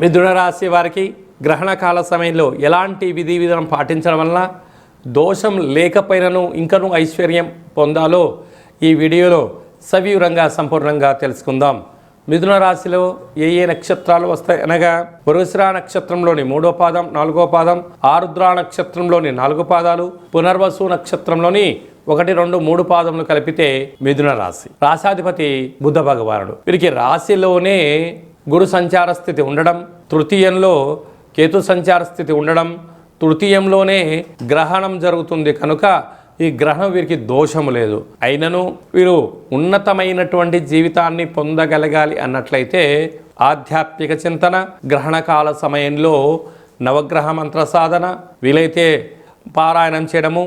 మిథున రాశి వారికి గ్రహణ కాల సమయంలో ఎలాంటి విధి విధానం పాటించడం వలన దోషం లేకపోయినను ఇంకనూ ఐశ్వర్యం పొందాలో ఈ వీడియోలో సవివరంగా సంపూర్ణంగా తెలుసుకుందాం. మిథున రాశిలో ఏ నక్షత్రాలు వస్తాయి అనగా మృగశిర నక్షత్రంలోని 3వ పాదం 4వ పాదం, ఆరుద్ర నక్షత్రంలోని 4 పాదాలు, పునర్వసు నక్షత్రంలోని 1, 2, 3 పాదములు కలిపితే మిథున రాశి. రాశాధిపతి బుధ భగవానుడు. వీరికి రాశిలోనే గురు సంచార స్థితి ఉండడం, తృతీయంలో కేతు సంచార స్థితి ఉండడం, తృతీయంలోనే గ్రహణం జరుగుతుంది కనుక ఈ గ్రహణం వీరికి దోషము లేదు. అయినను వీరు ఉన్నతమైనటువంటి జీవితాన్ని పొందగలగాలి అన్నట్లయితే ఆధ్యాత్మిక చింతన, గ్రహణకాల సమయంలో నవగ్రహ మంత్ర సాధన, వీలైతే పారాయణం చేయడము,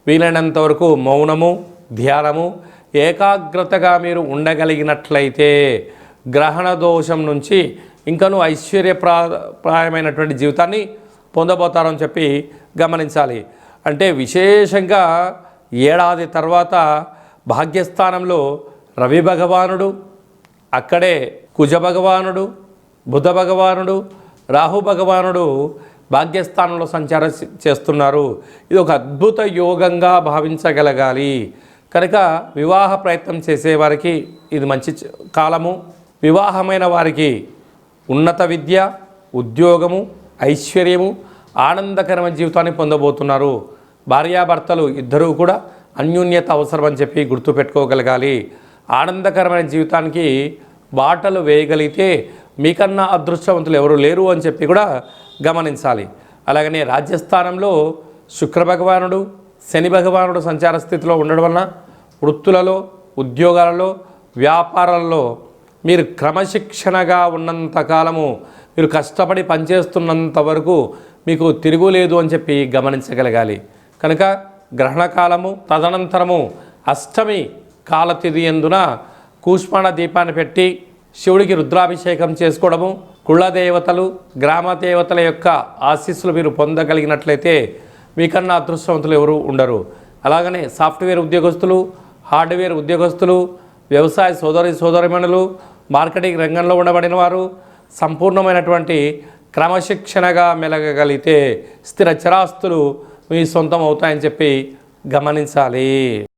వీలైనంత వరకు మౌనము, ధ్యానము, ఏకాగ్రతగా మీరు ఉండగలిగినట్లయితే గ్రహణ దోషం నుంచి ఇంకనూ ఐశ్వర్యప్రాయమైనటువంటి జీవితాన్ని పొందబోతారని చెప్పి గమనించాలి. అంటే విశేషంగా ఏడాది తర్వాత భాగ్యస్థానంలో రవి భగవానుడు, అక్కడే కుజ భగవానుడు, బుధ భగవానుడు, రాహు భగవానుడు భాగ్యస్థానంలో సంచారం చేస్తున్నారు. ఇది ఒక అద్భుత యోగంగా భావించగలగాలి. కనుక వివాహ ప్రయత్నం చేసేవారికి ఇది మంచి కాలము. వివాహమైన వారికి ఉన్నత విద్య, ఉద్యోగము, ఐశ్వర్యము, ఆనందకరమైన జీవితాన్ని పొందబోతున్నారు. భార్యాభర్తలు ఇద్దరూ కూడా అన్యోన్యత అవసరం అని చెప్పి గుర్తుపెట్టుకోగలగాలి. ఆనందకరమైన జీవితానికి బాటలు వేయగలిగితే మీకన్నా అదృష్టవంతులు ఎవరు లేరు అని చెప్పి కూడా గమనించాలి. అలాగనే రాజ్యస్థానంలో శుక్ర భగవానుడు, శని భగవానుడు సంచార స్థితిలో ఉండడం వలన వృత్తులలో, ఉద్యోగాలలో, వ్యాపారాల్లో మీరు క్రమశిక్షణగా ఉన్నంతకాలము, మీరు కష్టపడి పనిచేస్తున్నంత వరకు మీకు తిరుగులేదు అని చెప్పి గమనించగలగాలి. కనుక గ్రహణకాలము తదనంతరము అష్టమి కాలతిథి ఎందున కూష్మాణ దీపాన్ని పెట్టి శివుడికి రుద్రాభిషేకం చేసుకోవడము, కులదేవతలు, గ్రామ దేవతల యొక్క ఆశీస్సులు మీరు పొందగలిగినట్లయితే మీకన్నా అదృష్టవంతులు ఎవరు ఉండరు. అలాగనే సాఫ్ట్వేర్ ఉద్యోగస్తులు, హార్డ్వేర్ ఉద్యోగస్తులు, వ్యవసాయ సోదరిమణులు, మార్కెటింగ్ రంగంలో ఉండబడిన వారు సంపూర్ణమైనటువంటి క్రమశిక్షణగా మెలగగలిగితే స్థిర చరాస్తులు మీ సొంతం అవుతాయని చెప్పి గమనించాలి.